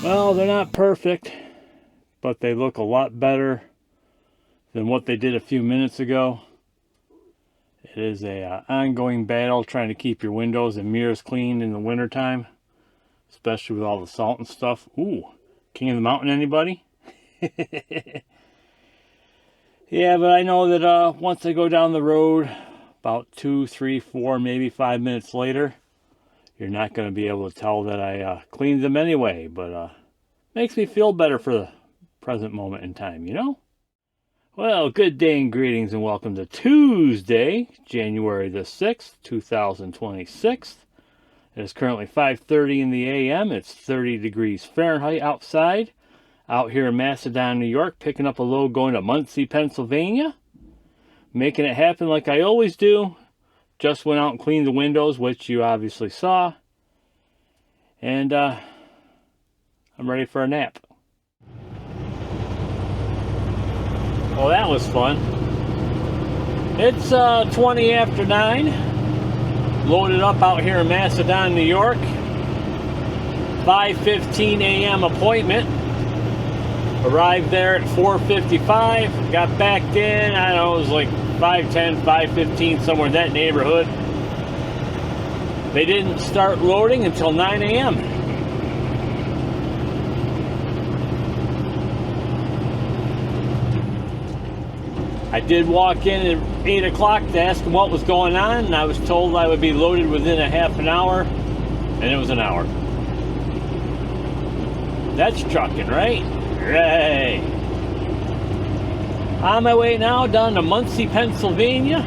Well, they're not perfect, but they look a lot better than what they did a few minutes ago. It is a ongoing battle trying to keep your windows and mirrors clean in the wintertime, especially with all the salt and stuff. Ooh, King of the Mountain, anybody? Yeah, but I know that once I go down the road, about 2, 3, 4, maybe 5 minutes later, you're not going to be able to tell that I cleaned them anyway, but makes me feel better for the present moment in time, you know? Well, good day and greetings and welcome to Tuesday, January the 6th, 2026. It is currently 5:30 in the a.m. It's 30 degrees Fahrenheit outside. Out here in Macedon, New York, picking up a load going to Muncy, Pennsylvania. Making it happen like I always do. Just went out and cleaned the windows, which you obviously saw. And I'm ready for a nap. Well, that was fun. It's 20 after 9. Loaded up out here in Macedon, New York. 5:15 a.m. appointment. Arrived there at 4:55. Got back in, I don't know, it was like 5:10, 5:15, somewhere in that neighborhood. They didn't start loading until 9 a.m. I did walk in at 8 o'clock to ask them what was going on, and I was told I would be loaded within a half an hour, and it was an hour. That's trucking, right? Right. On my way now down to Muncy, Pennsylvania.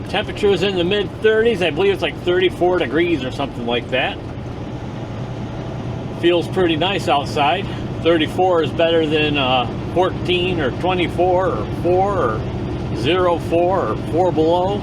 Temperature is in the mid-30s. I believe it's like 34 degrees or something like that. Feels pretty nice outside. 34 is better than 14 or 24 or 4 or 0, 4 or 4 below.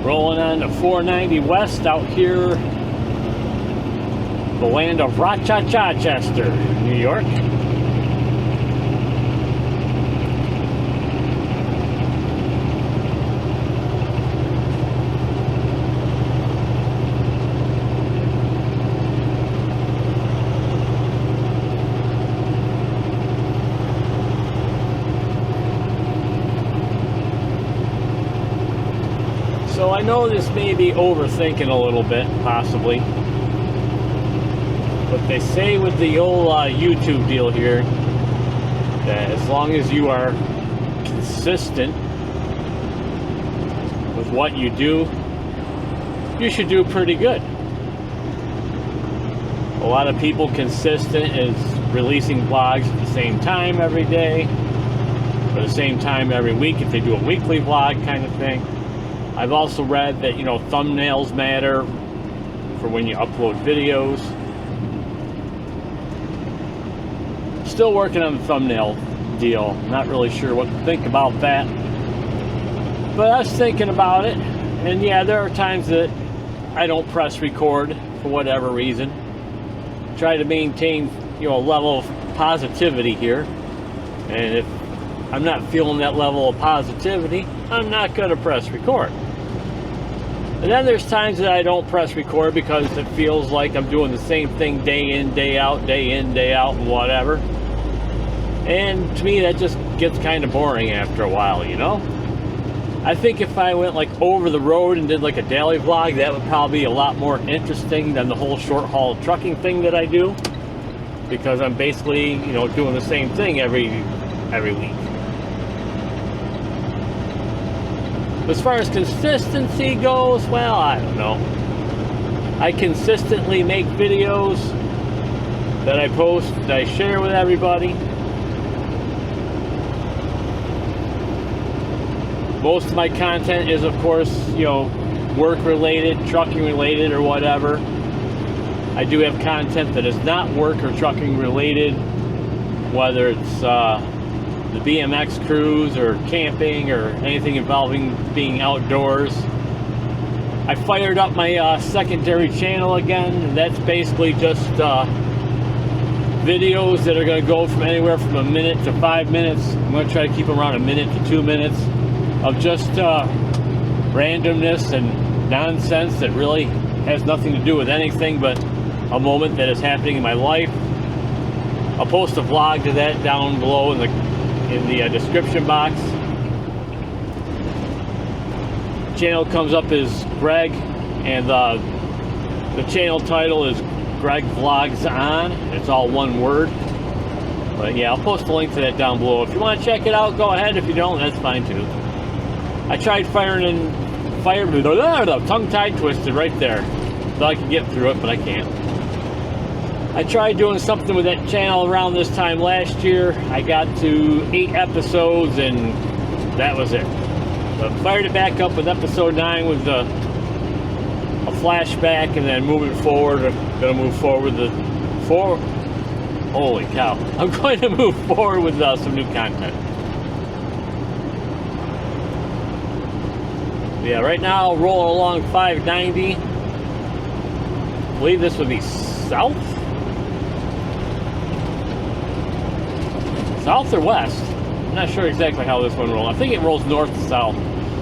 Rolling on to 490 West out here, the land of Rochester, New York. So I know this may be overthinking a little bit, possibly. But they say with the old YouTube deal here, that as long as you are consistent with what you do, you should do pretty good. A lot of people consistent is releasing vlogs at the same time every day, or the same time every week if they do a weekly vlog kind of thing. I've also read that, you know, thumbnails matter for when you upload videos. Still working on the thumbnail deal. Not really sure what to think about that. But I was thinking about it. And yeah, there are times that I don't press record for whatever reason. Try to maintain, you know, a level of positivity here. And if I'm not feeling that level of positivity, I'm not going to press record. And then there's times that I don't press record because it feels like I'm doing the same thing day in, day out, and whatever. And to me, that just gets kind of boring after a while, you know? I think if I went like over the road and did like a daily vlog, that would probably be a lot more interesting than the whole short haul trucking thing that I do. Because I'm basically, you know, doing the same thing every week. As far as consistency goes, well, I don't know. I consistently make videos that I post, that I share with everybody. Most of my content is, of course, you know, work related, trucking related, or whatever. I do have content that is not work or trucking related, whether it's the BMX cruise or camping or anything involving being outdoors. I fired up my secondary channel again, and that's basically just videos that are going to go from anywhere from a minute to 5 minutes. I'm going to try to keep them around a minute to 2 minutes of just randomness and nonsense that really has nothing to do with anything but a moment that is happening in my life. I'll post a vlog to that down below in the description box. The channel comes up as Greg, and the channel title is Greg Vlogs On. It's all one word. But yeah, I'll post a link to that down below. If you want to check it out, go ahead. If you don't, that's fine too. I tried tongue-tied twisted right there. Thought I could get through it, but I can't. I tried doing something with that channel around this time last year. I got to 8 episodes and that was it. But fired it back up with episode 9 with a flashback, and then moving forward, I'm going to move forward with holy cow. I'm going to move forward with some new content. Yeah, right now rolling along 590. I believe this would be south or west. I'm not sure exactly how this one rolls. I think it rolls north to south.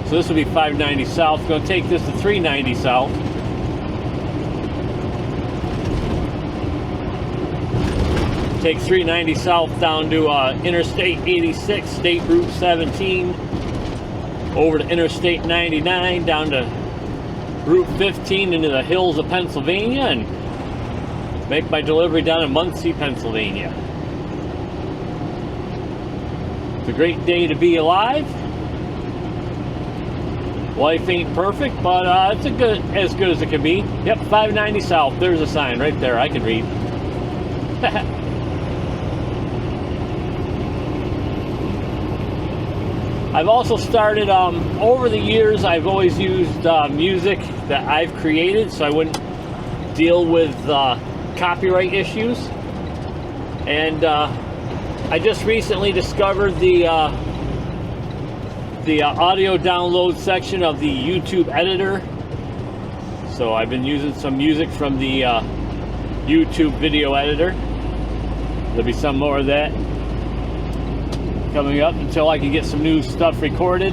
So this would be 590 south. Going to take this to 390 south. Take 390 south down to Interstate 86, State Route 17. Over to Interstate 99, down to Route 15 into the hills of Pennsylvania, and make my delivery down in Muncy, Pennsylvania. It's a great day to be alive. Life ain't perfect, but it's as good as it can be. Yep, 590 south. There's a sign right there. I can read. I've also started, over the years, I've always used music that I've created so I wouldn't deal with copyright issues. And I just recently discovered the audio download section of the YouTube editor. So I've been using some music from the YouTube video editor. There'll be some more of that coming up until I can get some new stuff recorded.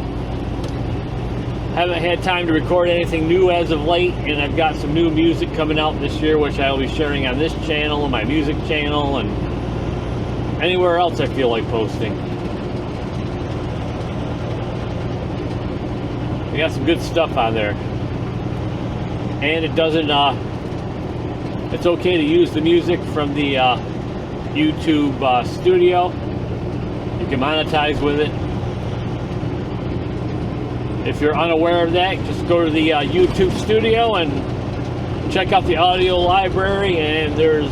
Haven't had time to record anything new as of late, and I've got some new music coming out this year which I will be sharing on this channel and my music channel and anywhere else I feel like posting. We got some good stuff on there, and it doesn't it's okay to use the music from the YouTube studio. You can monetize with it. If you're unaware of that, just go to the YouTube studio and check out the audio library, and there's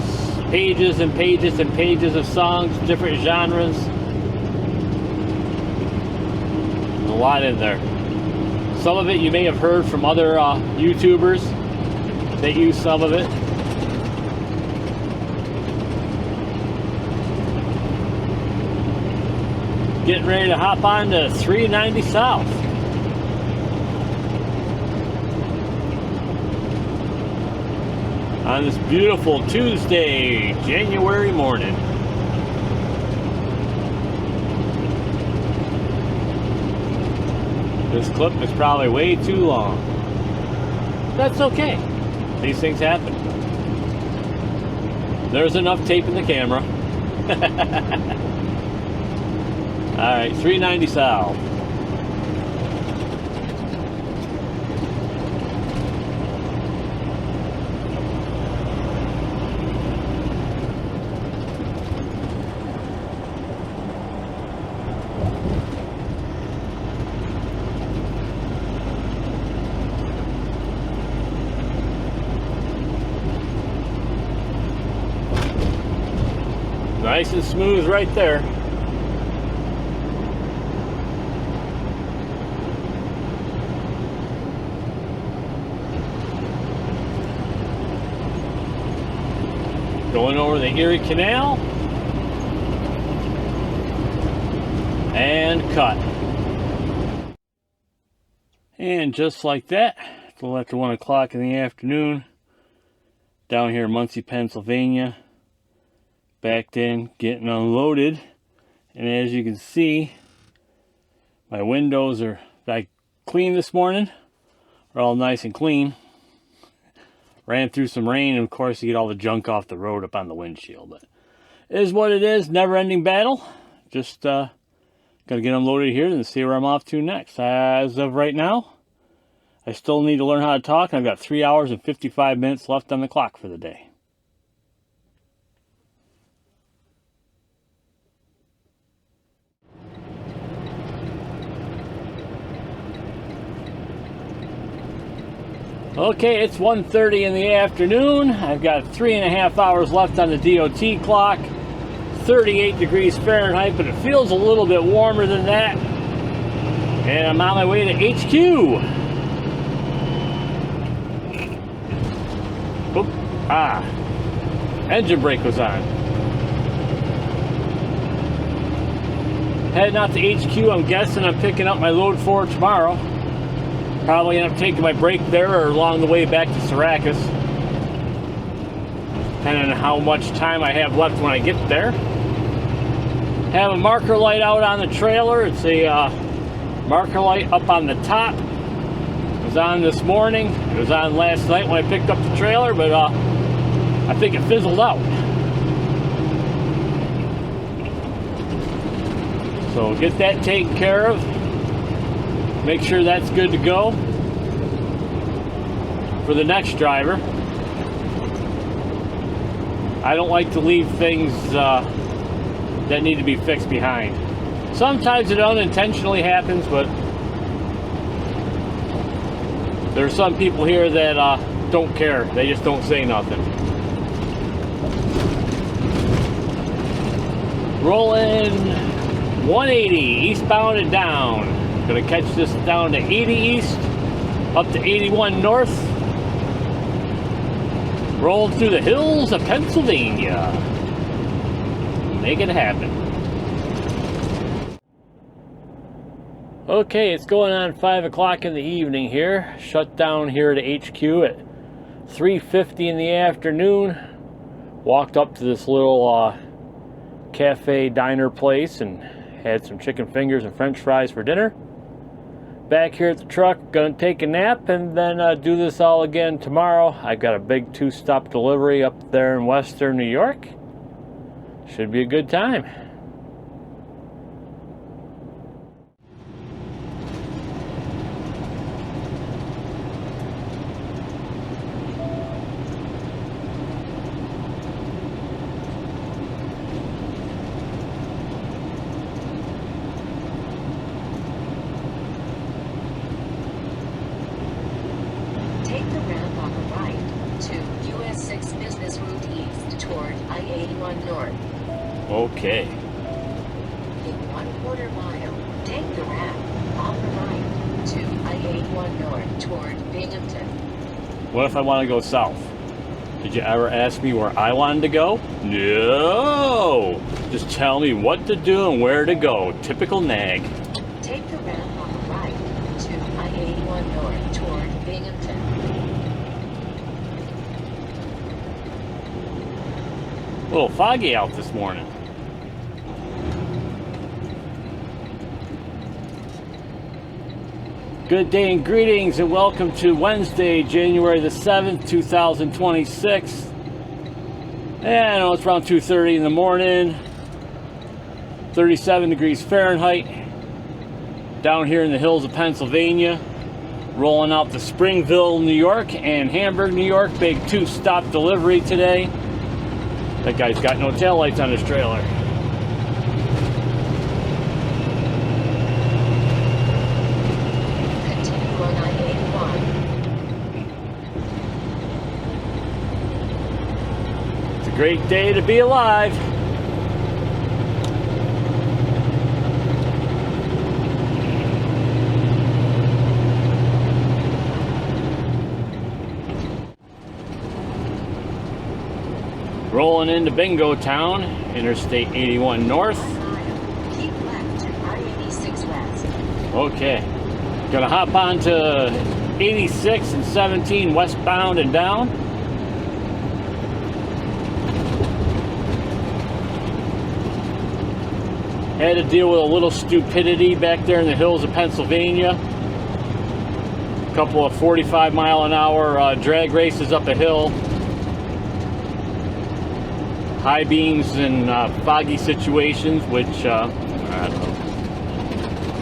pages and pages and pages of songs, different genres. A lot in there. Some of it you may have heard from other YouTubers that use some of it. Getting ready to hop on to 390 south. On this beautiful Tuesday, January morning. This clip is probably way too long. That's okay. These things happen. There's enough tape in the camera. Alright, 390 south. Nice and smooth right there. going over the Erie Canal, and cut. And just like that, it's a little after 1 o'clock in the afternoon, down here in Muncy, Pennsylvania, backed in, getting unloaded. And as you can see, my windows are back clean this morning. They're all nice and clean. Ran through some rain, and of course you get all the junk off the road up on the windshield. But it is what it is, never-ending battle. Just gotta get unloaded here and see where I'm off to next. As of right now, I still need to learn how to talk, and I've got 3 hours and 55 minutes left on the clock for the day. Okay, it's 1:30 in the afternoon. I've got 3.5 hours left on the DOT clock. 38 degrees Fahrenheit, but it feels a little bit warmer than that. And I'm on my way to HQ. Oop, engine brake was on. Heading out to HQ, I'm guessing I'm picking up my load for tomorrow. Probably end up taking my break there or along the way back to Syracuse, depending on how much time I have left when I get there. Have a marker light out on the trailer. It's a marker light up on the top. It was on this morning. It was on last night when I picked up the trailer, but I think it fizzled out. So get that taken care of. Make sure that's good to go for the next driver. I don't like to leave things that need to be fixed behind. Sometimes it unintentionally happens, but there are some people here that don't care. They just don't say nothing. Rolling 180 eastbound and down. Gonna catch this down to 80 east, up to 81 north. Rolling through the hills of Pennsylvania. Make it happen. Okay, it's going on 5 o'clock in the evening here. Shut down here at HQ at 3:50 in the afternoon. Walked up to this little cafe diner place and had some chicken fingers and french fries for dinner. Back here at the truck, gonna take a nap and then do this all again tomorrow. I've got a big 2-stop delivery up there in Western New York. Should be a good time. Okay. In 1/4 mile, take the ramp on the right to I-81 North toward Binghamton. What if I want to go south? Did you ever ask me where I wanted to go? No! Just tell me what to do and where to go. Typical nag. Take the ramp on the right to I-81 North toward Binghamton. A little foggy out this morning. Good day and greetings and welcome to Wednesday, January the 7th, 2026. And I know it's around 2:30 in the morning. 37 degrees Fahrenheit. Down here in the hills of Pennsylvania. Rolling out to Springville, New York and Hamburg, New York. Big 2-stop delivery today. That guy's got no taillights on his trailer. Continue on I-81. It's a great day to be alive. Rolling into Bingo Town, Interstate 81 North. 1 mile. Keep left to I-86 West. Okay, gonna hop on to 86 and 17 westbound and down. Had to deal with a little stupidity back there in the hills of Pennsylvania. A couple of 45-mile-an-hour drag races up a hill. High beams and foggy situations, which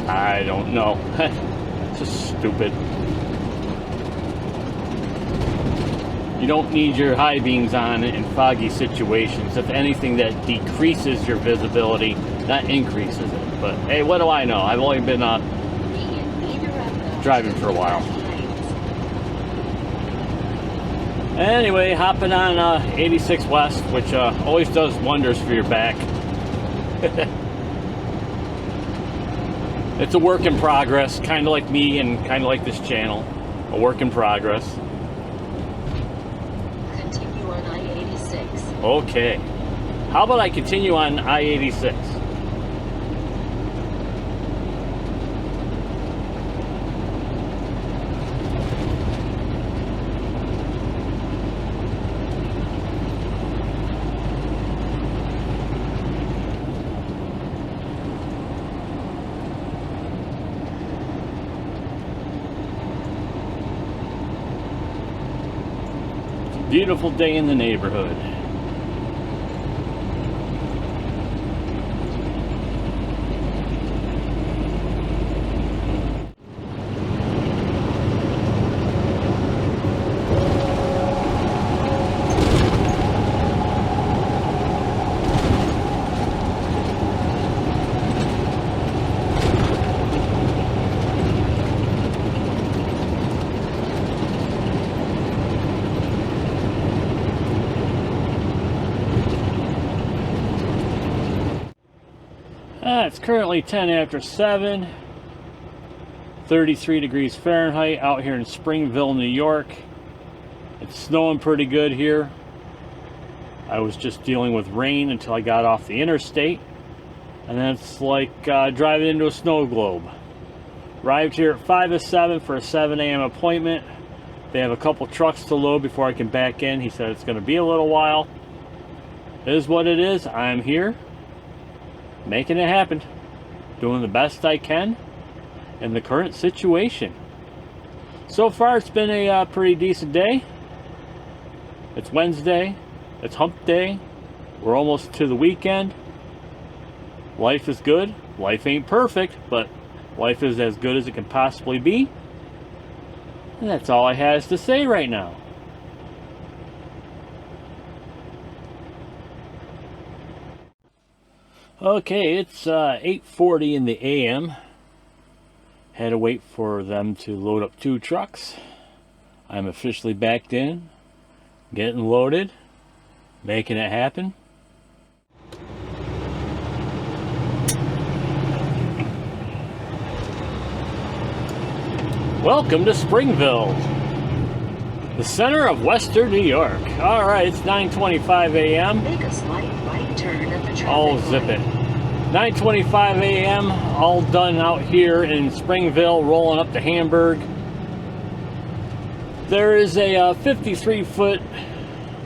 I don't know. It's just stupid. You don't need your high beams on in foggy situations. If anything, that decreases your visibility, not increases it. But hey, what do I know? I've only been driving for a while. Anyway, hopping on 86 West, which always does wonders for your back. It's a work in progress, kind of like me and kind of like this channel. A work in progress. Continue on I-86. Okay. How about I continue on I-86? Beautiful day in the neighborhood. It's currently 10 after 7, 33 degrees Fahrenheit out here in Springville, New York. It's snowing pretty good here. I was just dealing with rain until I got off the interstate, and then it's like driving into a snow globe. Arrived here at 5:07 for a 7 a.m. appointment. They have a couple trucks to load before I can back in. He said it's going to be a little while. It is what it is. I'm here, making it happen, doing the best I can in the current situation. So far, it's been a pretty decent day. It's Wednesday. It's hump day. We're almost to the weekend. Life is good. Life ain't perfect, but life is as good as it can possibly be. And that's all I has to say right now. Okay, it's 8:40 in the AM. Had to wait for them to load up 2 trucks. I'm officially backed in, getting loaded, making it happen. Welcome to Springville, the center of Western New York. All right, it's 9:25 a.m. Make a slight right turn at the traffic Oh, zip light. it. 9:25 a.m. all done out here in Springville, rolling up to Hamburg. There is a 53-foot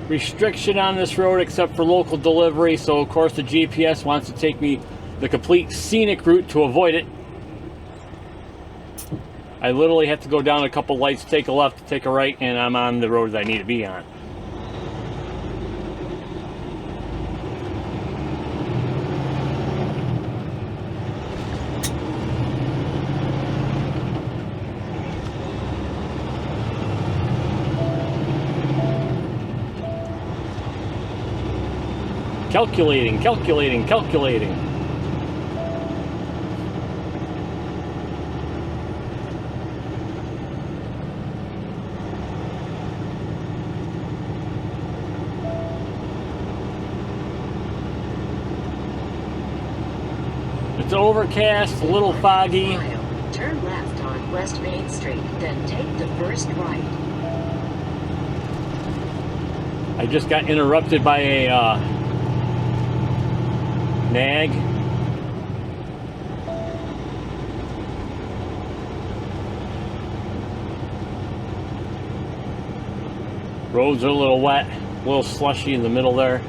restriction on this road except for local delivery, so of course the GPS wants to take me the complete scenic route to avoid it. I literally have to go down a couple lights, take a left, take a right, and I'm on the road that I need to be on. Calculating, calculating, calculating. It's overcast, a little foggy. Turn left on West Main Street, then take the first right. I just got interrupted by a nag. Roads are a little wet, a little slushy in the middle there.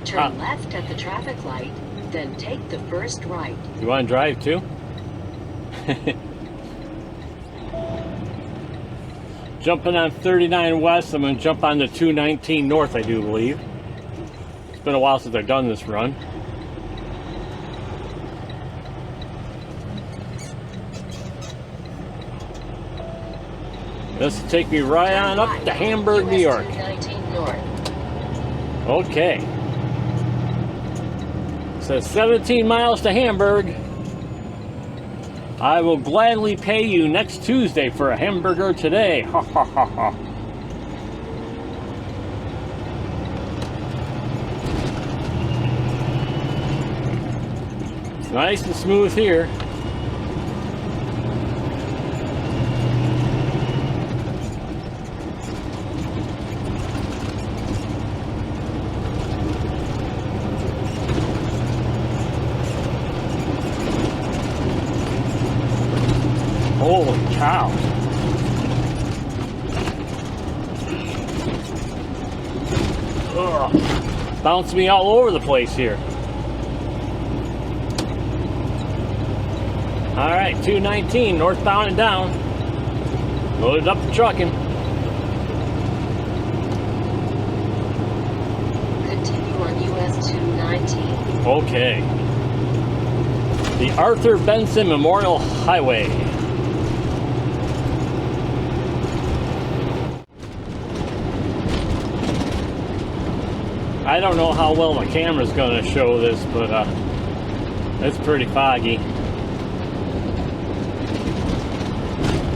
Turn left at the traffic light, then take the first right. You want to drive too? Jumping on 39 West, I'm going to jump on the 219 North, I do believe. It's been a while since I've done this run. This will take me right on up to Hamburg, New York. 219 North. Okay. Says 17 miles to Hamburg. I will gladly pay you next Tuesday for a hamburger today. Ha ha ha ha. It's nice and smooth here. Holy cow. Ugh. Bounce me all over the place here. Alright, 219 northbound and down. Loaded up the trucking. Continue on US 219. Okay. The Arthur Benson Memorial Highway. I don't know how well my camera's going to show this, but it's pretty foggy.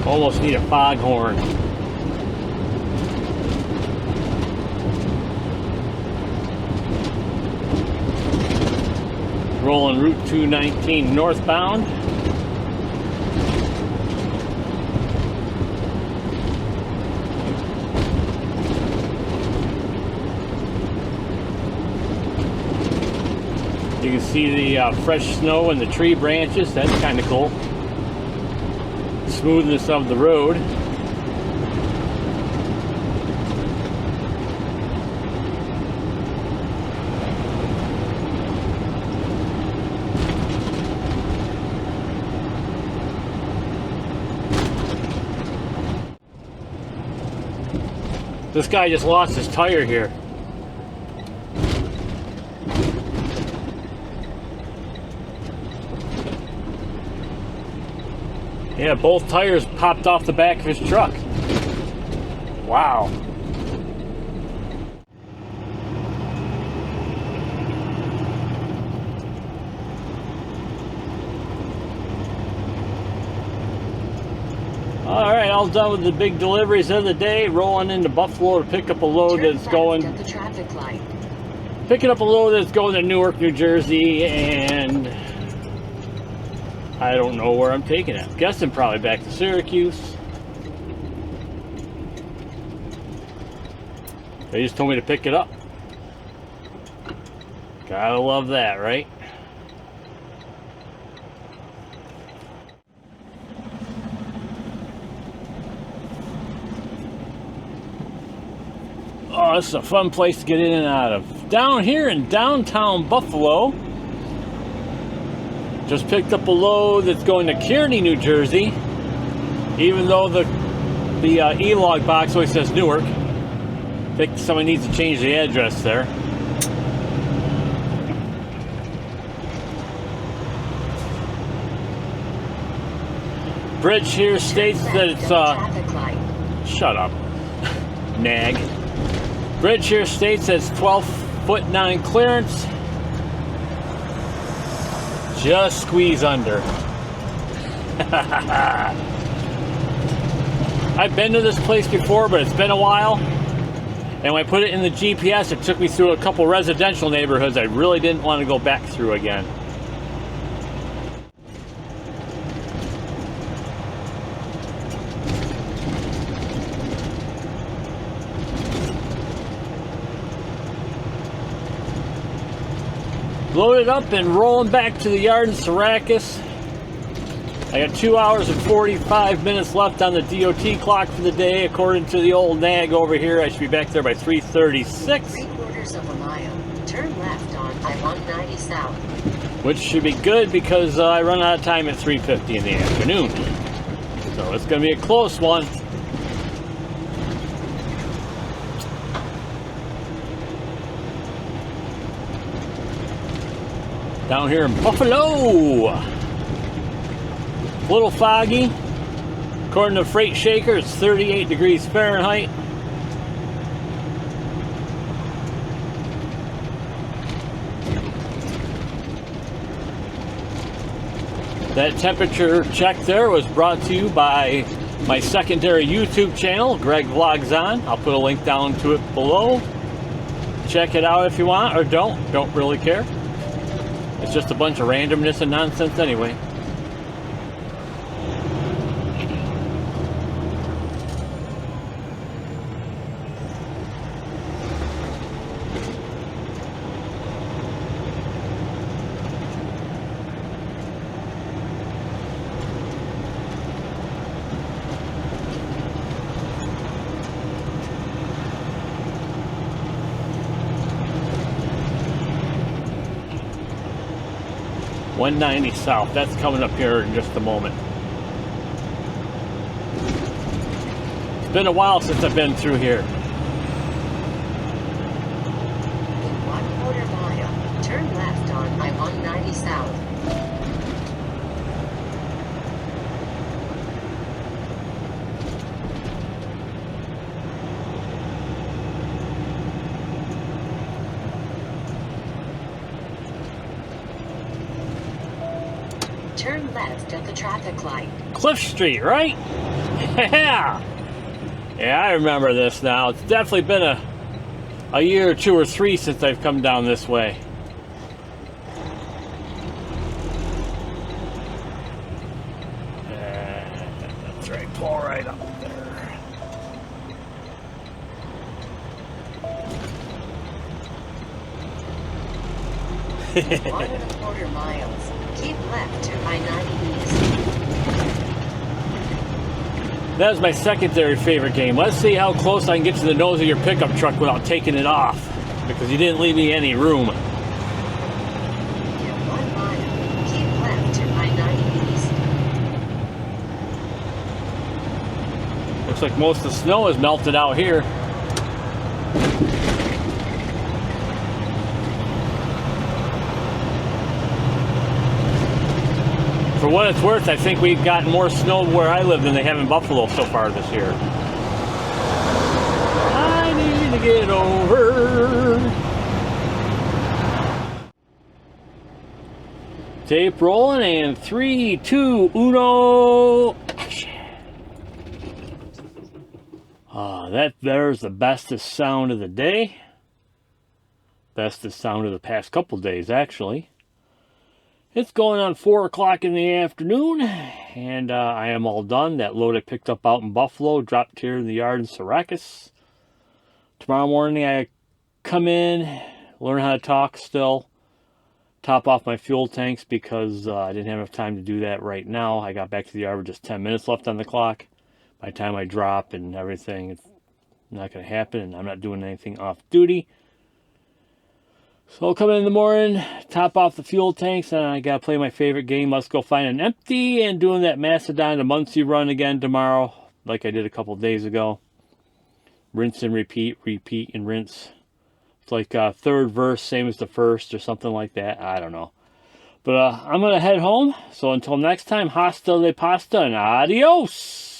Almost need a foghorn. Rolling Route 219 northbound. You can see the fresh snow and the tree branches. That's kind of cool. Smoothness of the road. This guy just lost his tire here. Yeah, both tires popped off the back of his truck. Wow. Alright, all done with the big deliveries of the day. Rolling into Buffalo to pick up a load that's going... at the traffic light. Picking up a load that's going to Newark, New Jersey, and... I don't know where I'm taking it. I'm guessing probably back to Syracuse. They just told me to pick it up. Gotta love that, right? Oh, this is a fun place to get in and out of. Down here in downtown Buffalo, just picked up a load that's going to Kearney, New Jersey, even though the e-log box always says Newark. I think somebody needs to change the address there. Bridge here states that it's shut up. Nag. Bridge here states that it's 12'9" clearance. Just squeeze under. I've been to this place before, but it's been a while. And when I put it in the GPS, it took me through a couple residential neighborhoods I really didn't want to go back through again. Loaded up and rolling back to the yard in Syracuse. I got 2 hours and 45 minutes left on the DOT clock for the day. According to the old nag over here, I should be back there by 3:36. 3/4 of a mile. Turn left on I-190 South. Which should be good because I run out of time at 3:50 in the afternoon. So it's going to be a close one. Down here in Buffalo. A little foggy. According to Freight Shaker, it's 38 degrees Fahrenheit. That temperature check there was brought to you by my secondary YouTube channel, Greg Vlogs On. I'll put a link down to it below. Check it out if you want, or don't really care. It's just a bunch of randomness and nonsense anyway. $190 south. That's coming up here in just a moment. It's been a while since I've been through here. In 1/4 mile. Turn left on I-190 South. Turn left at the traffic light. Cliff Street, right? Yeah. Yeah, I remember this now. It's definitely been a year or two or three since I've come down this way. That's right. Pull right up there. In 1 1/4 miles. Keep left to I-90 East. That is my secondary favorite game. Let's see how close I can get to the nose of your pickup truck without taking it off, because you didn't leave me any room. In 1 mile. Keep left to I-90 East. Looks like most of the snow is melted out here. For what it's worth, I think we've gotten more snow where I live than they have in Buffalo so far this year. I need to get over. Tape rolling and 3, 2, 1, action. That there's the bestest sound of the day. Bestest sound of the past couple days, actually. It's going on 4 o'clock in the afternoon, and I am all done. That load I picked up out in Buffalo dropped here in the yard in Syracuse. Tomorrow morning I come in, learn how to talk still, top off my fuel tanks because I didn't have enough time to do that right now. I got back to the yard with just 10 minutes left on the clock. By the time I drop and everything, it's not going to happen, and I'm not doing anything off duty. So I'll come in the morning, top off the fuel tanks, and I got to play my favorite game, Let's Go Find an Empty, and doing that Macedon to Muncy run again tomorrow, like I did a couple days ago. Rinse and repeat, repeat and rinse. It's like third verse, same as the first, or something like that. I don't know. But I'm going to head home. So until next time, hasta de pasta and adios.